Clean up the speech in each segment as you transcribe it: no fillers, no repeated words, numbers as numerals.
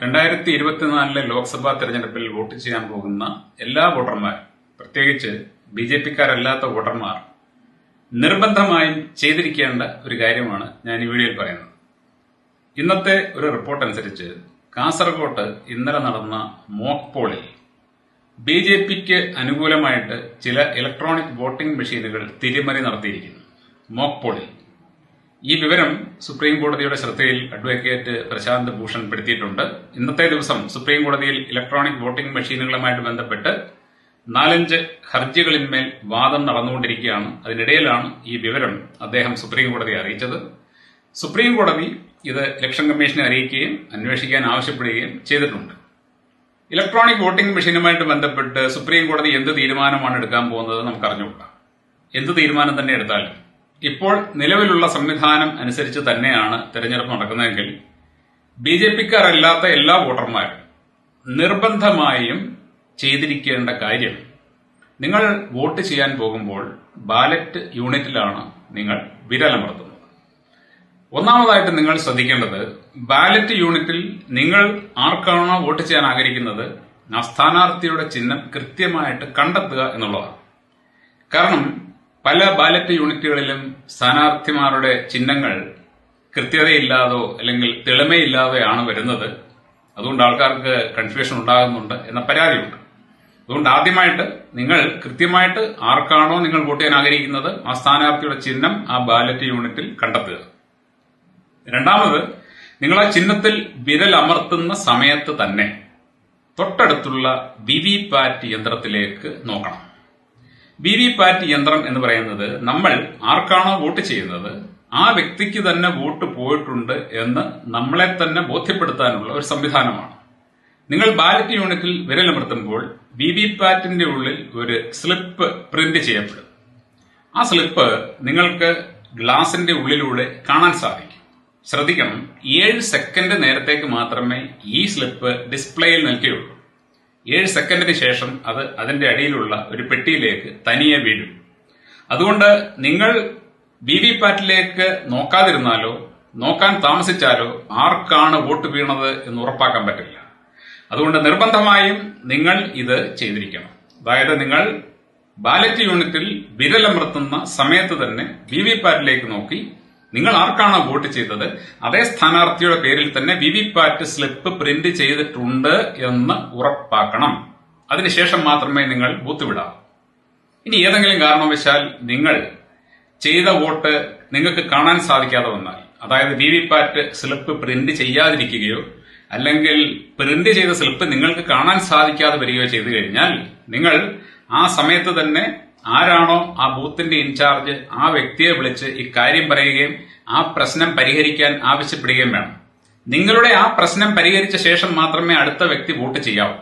2024 ലോക്സഭാ തെരഞ്ഞെടുപ്പിൽ വോട്ട് ചെയ്യാൻ പോകുന്ന എല്ലാ വോട്ടർമാരും, പ്രത്യേകിച്ച് ബിജെപിക്കാരല്ലാത്ത വോട്ടർമാർ, നിർബന്ധമായും ചെയ്തിരിക്കേണ്ട ഒരു കാര്യമാണ് ഞാൻ ഈ വീഡിയോയിൽ പറയുന്നത്. ഇന്നത്തെ ഒരു റിപ്പോർട്ട് അനുസരിച്ച് കാസർഗോട്ട് ഇന്നലെ നടന്ന മോക്ക് പോളിൽ ബിജെപിക്ക് അനുകൂലമായിട്ട് ചില ഇലക്ട്രോണിക് വോട്ടിംഗ് മെഷീനുകൾ തിരിമറി നടത്തിയിരിക്കുന്നു. മോക്ക് പോളിൽ ഈ വിവരം സുപ്രീം കോടതിയുടെ ശ്രദ്ധയിൽ അഡ്വക്കേറ്റ് പ്രശാന്ത് ഭൂഷൺ പെടുത്തിയിട്ടുണ്ട്. ഇന്നത്തെ ദിവസം സുപ്രീം കോടതിയിൽ ഇലക്ട്രോണിക് വോട്ടിംഗ് മെഷീനുകളുമായിട്ട് ബന്ധപ്പെട്ട് 4-5 ഹർജികളിന്മേൽ വാദം നടന്നുകൊണ്ടിരിക്കുകയാണ്. അതിനിടയിലാണ് ഈ വിവരം അദ്ദേഹം സുപ്രീം കോടതിയെ അറിയിച്ചത്. സുപ്രീം കോടതി ഇത് ഇലക്ഷൻ കമ്മീഷനെ അറിയിക്കുകയും അന്വേഷിക്കാൻ ആവശ്യപ്പെടുകയും ചെയ്തിട്ടുണ്ട്. ഇലക്ട്രോണിക് വോട്ടിംഗ് മെഷീനുമായിട്ട് ബന്ധപ്പെട്ട് സുപ്രീം കോടതി എന്ത് തീരുമാനമാണ് എടുക്കാൻ പോകുന്നത് നമുക്ക് അറിഞ്ഞുകൂടാ. എന്ത് തീരുമാനം തന്നെ എടുത്താലും ഇപ്പോൾ നിലവിലുള്ള സംവിധാനം അനുസരിച്ച് തന്നെയാണ് തെരഞ്ഞെടുപ്പ് നടക്കുന്നതെങ്കിൽ ബിജെപിക്കാരല്ലാത്ത എല്ലാ വോട്ടർമാരും നിർബന്ധമായും ചെയ്തിരിക്കേണ്ട കാര്യം, നിങ്ങൾ വോട്ട് ചെയ്യാൻ പോകുമ്പോൾ ബാലറ്റ് യൂണിറ്റിലാണ് നിങ്ങൾ വിരലമർത്തുന്നത്. ഒന്നാമതായിട്ട് നിങ്ങൾ ശ്രദ്ധിക്കേണ്ടത്, ബാലറ്റ് യൂണിറ്റിൽ നിങ്ങൾ ആർക്കാണോ വോട്ട് ചെയ്യാൻ ആഗ്രഹിക്കുന്നത് ആ സ്ഥാനാർത്ഥിയുടെ ചിഹ്നം കൃത്യമായിട്ട് കണ്ടെത്തുക എന്നുള്ളതാണ്. കാരണം പല ബാലറ്റ് യൂണിറ്റുകളിലും സ്ഥാനാർത്ഥിമാരുടെ ചിഹ്നങ്ങൾ കൃത്യതയില്ലാതോ അല്ലെങ്കിൽ തെളിമയില്ലാതെയാണ് വരുന്നത്. അതുകൊണ്ട് ആൾക്കാർക്ക് കൺഫ്യൂഷൻ ഉണ്ടാകുന്നുണ്ട് എന്ന പരാതിയുണ്ട്. അതുകൊണ്ട് ആദ്യമായിട്ട് നിങ്ങൾ കൃത്യമായിട്ട് ആർക്കാണോ നിങ്ങൾ വോട്ട് ചെയ്യാൻ ആഗ്രഹിക്കുന്നത് ആ സ്ഥാനാർത്ഥിയുടെ ചിഹ്നം ആ ബാലറ്റ് യൂണിറ്റിൽ കണ്ടെത്തുക. രണ്ടാമത്, നിങ്ങൾ ആ ചിഹ്നത്തിൽ വിരലമർത്തുന്ന സമയത്ത് തന്നെ തൊട്ടടുത്തുള്ള വിവിപാറ്റ് യന്ത്രത്തിലേക്ക് നോക്കണം. വിവിപാറ്റ് യന്ത്രം എന്ന് പറയുന്നത് നമ്മൾ ആർക്കാണോ വോട്ട് ചെയ്യുന്നത് ആ വ്യക്തിക്ക് തന്നെ വോട്ട് പോയിട്ടുണ്ട് എന്ന് നമ്മളെ തന്നെ ബോധ്യപ്പെടുത്താനുള്ള ഒരു സംവിധാനമാണ്. നിങ്ങൾ ബാലറ്റ് യൂണിറ്റിൽ വിരലമർത്തുമ്പോൾ വിവിപാറ്റിന്റെ ഉള്ളിൽ ഒരു സ്ലിപ്പ് പ്രിന്റ് ചെയ്യപ്പെടും. ആ സ്ലിപ്പ് നിങ്ങൾക്ക് ഗ്ലാസിന്റെ ഉള്ളിലൂടെ കാണാൻ സാധിക്കും. ശ്രദ്ധിക്കണം, 7 സെക്കൻഡ് നേരത്തേക്ക് മാത്രമേ ഈ സ്ലിപ്പ് ഡിസ്പ്ലേയിൽ നിൽക്കുകയുള്ളൂ. 7 സെക്കൻഡിന് ശേഷം അത് അതിന്റെ അടിയിലുള്ള ഒരു പെട്ടിയിലേക്ക് തനിയെ വീഴും. അതുകൊണ്ട് നിങ്ങൾ വിവിപാറ്റിലേക്ക് നോക്കാതിരുന്നാലോ നോക്കാൻ താമസിച്ചാലോ ആർക്കാണ് വോട്ട് വീണത് എന്ന് ഉറപ്പാക്കാൻ പറ്റില്ല. അതുകൊണ്ട് നിർബന്ധമായും നിങ്ങൾ ഇത് ചെയ്തിരിക്കണം. അതായത് നിങ്ങൾ ബാലറ്റ് യൂണിറ്റിൽ വിരലമർത്തുന്ന സമയത്ത് തന്നെ വിവിപാറ്റിലേക്ക് നോക്കി നിങ്ങൾ ആർക്കാണോ വോട്ട് ചെയ്തത് അതേ സ്ഥാനാർത്ഥിയുടെ പേരിൽ തന്നെ വിവിപാറ്റ് സ്ലിപ്പ് പ്രിന്റ് ചെയ്തിട്ടുണ്ട് എന്ന് ഉറപ്പാക്കണം. അതിനുശേഷം മാത്രമേ നിങ്ങൾ ബൂത്ത് വിടാവൂ. ഇനി ഏതെങ്കിലും കാരണവശാൽ നിങ്ങൾ ചെയ്ത വോട്ട് നിങ്ങൾക്ക് കാണാൻ സാധിക്കാതെ വന്നാൽ, അതായത് വിവിപാറ്റ് സ്ലിപ്പ് പ്രിന്റ് ചെയ്യാതിരിക്കുകയോ അല്ലെങ്കിൽ പ്രിന്റ് ചെയ്ത സ്ലിപ്പ് നിങ്ങൾക്ക് കാണാൻ സാധിക്കാതെ വരികയോ ചെയ്തു കഴിഞ്ഞാൽ നിങ്ങൾ ആ സമയത്ത് തന്നെ ആരാണോ ആ ബൂത്തിന്റെ ഇൻചാർജ് ആ വ്യക്തിയെ വിളിച്ച് ഇക്കാര്യം പറയുകയും ആ പ്രശ്നം പരിഹരിക്കാൻ ആവശ്യപ്പെടുകയും വേണം. നിങ്ങളുടെ ആ പ്രശ്നം പരിഹരിച്ച ശേഷം മാത്രമേ അടുത്ത വ്യക്തി വോട്ട് ചെയ്യാവൂ.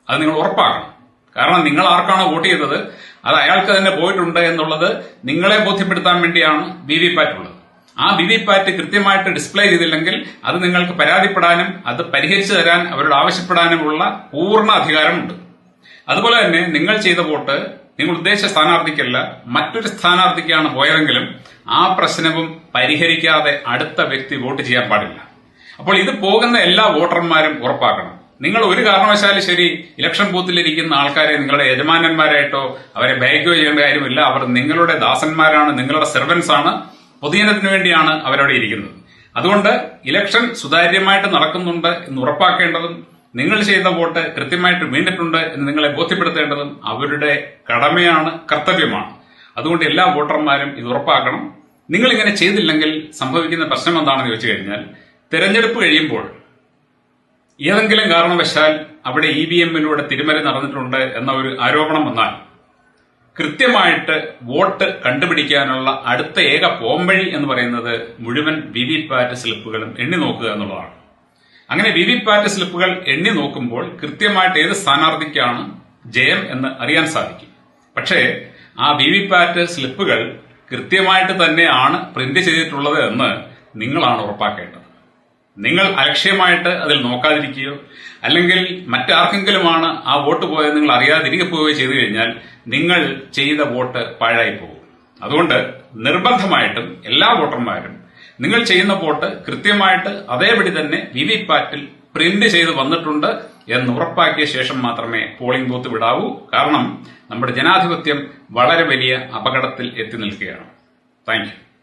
അത് നിങ്ങൾ ഉറപ്പാക്കണം. കാരണം നിങ്ങൾ ആർക്കാണോ വോട്ട് ചെയ്തത് അത് അയാൾക്ക് തന്നെ പോയിട്ടുണ്ട് എന്നുള്ളത് നിങ്ങളെ ബോധ്യപ്പെടുത്താൻ വേണ്ടിയാണ് വിവിപാറ്റ് ഉള്ളത്. ആ വിവിപാറ്റ് കൃത്യമായിട്ട് ഡിസ്പ്ലേ ചെയ്തില്ലെങ്കിൽ അത് നിങ്ങൾക്ക് പരാതിപ്പെടാനും അത് പരിഹരിച്ചു തരാൻ അവരോട് ആവശ്യപ്പെടാനുമുള്ള പൂർണ്ണ അധികാരമുണ്ട്. അതുപോലെ തന്നെ നിങ്ങൾ ചെയ്ത വോട്ട് നിങ്ങൾ ഉദ്ദേശിച്ച സ്ഥാനാർത്ഥിക്കല്ല മറ്റൊരു സ്ഥാനാർത്ഥിക്കാണ് പോയതെങ്കിലും ആ പ്രശ്നവും പരിഹരിക്കാതെ അടുത്ത വ്യക്തി വോട്ട് ചെയ്യാൻ പാടില്ല. അപ്പോൾ ഇത് പോകുന്ന എല്ലാ വോട്ടർമാരും ഉറപ്പാക്കണം. നിങ്ങൾ ഒരു കാരണവശാലും ശരി ഇലക്ഷൻ ബൂത്തിലിരിക്കുന്ന ആൾക്കാരെ നിങ്ങളുടെ യജമാനന്മാരായിട്ടോ അവരെ ബാഗോ ചെയ്യേണ്ട കാര്യമില്ല. അവർ നിങ്ങളുടെ ദാസന്മാരാണ്, നിങ്ങളുടെ സെർവൻസ് ആണ്. പൊതുജനത്തിനു വേണ്ടിയാണ് അവരവിടെ ഇരിക്കുന്നത്. അതുകൊണ്ട് ഇലക്ഷൻ സുതാര്യമായിട്ട് നടക്കുന്നുണ്ട് എന്ന് ഉറപ്പാക്കേണ്ടതും നിങ്ങൾ ചെയ്ത വോട്ട് കൃത്യമായിട്ട് വീണിട്ടുണ്ട് എന്ന് നിങ്ങളെ ബോധ്യപ്പെടുത്തേണ്ടതും അവരുടെ കടമയാണ്, കർത്തവ്യമാണ്. അതുകൊണ്ട് എല്ലാ വോട്ടർമാരും ഇത് ഉറപ്പാക്കണം. നിങ്ങൾ ഇങ്ങനെ ചെയ്തില്ലെങ്കിൽ സംഭവിക്കുന്ന പ്രശ്നം എന്താണെന്ന് ചോദിച്ചു കഴിഞ്ഞാൽ, തെരഞ്ഞെടുപ്പ് കഴിയുമ്പോൾ ഏതെങ്കിലും കാരണവശാൽ അവിടെ EVM-ലൂടെ തിരിമറി നടന്നിട്ടുണ്ട് എന്ന ഒരു ആരോപണം വന്നാൽ കൃത്യമായിട്ട് വോട്ട് കണ്ടുപിടിക്കാനുള്ള അടുത്ത ഏക പോംവഴി എന്ന് പറയുന്നത് മുഴുവൻ വിവിപാറ്റ് സ്ലിപ്പുകളും എണ്ണി നോക്കുക എന്നുള്ളതാണ്. അങ്ങനെ വിവിപാറ്റ് സ്ലിപ്പുകൾ എണ്ണി നോക്കുമ്പോൾ കൃത്യമായിട്ട് ഏത് സ്ഥാനാർത്ഥിക്കാണ് ജയം എന്ന് അറിയാൻ സാധിക്കും. പക്ഷേ ആ വിവിപാറ്റ് സ്ലിപ്പുകൾ കൃത്യമായിട്ട് തന്നെയാണ് പ്രിന്റ് ചെയ്തിട്ടുള്ളത് എന്ന് നിങ്ങളാണ് ഉറപ്പാക്കേണ്ടത്. നിങ്ങൾ അലക്ഷ്യമായിട്ട് അതിൽ നോക്കാതിരിക്കുകയോ അല്ലെങ്കിൽ മറ്റാർക്കെങ്കിലുമാണ് ആ വോട്ട് പോയത് നിങ്ങൾ അറിയാതിരിക്കെ പോവുകയോ ചെയ്തു കഴിഞ്ഞാൽ നിങ്ങൾ ചെയ്ത വോട്ട് പാഴായി പോകും. അതുകൊണ്ട് നിർബന്ധമായിട്ടും എല്ലാ വോട്ടർമാരും നിങ്ങൾ ചെയ്യുന്ന വോട്ട് കൃത്യമായിട്ട് അതേപടി തന്നെ വിവിപാറ്റിൽ പ്രിന്റ് ചെയ്ത് വന്നിട്ടുണ്ട് എന്ന് ഉറപ്പാക്കിയ ശേഷം മാത്രമേ പോളിംഗ് ബൂത്ത് വിടാവൂ. കാരണം നമ്മുടെ ജനാധിപത്യം വളരെ വലിയ അപകടത്തിൽ എത്തി നിൽക്കുകയാണ്. Thank you.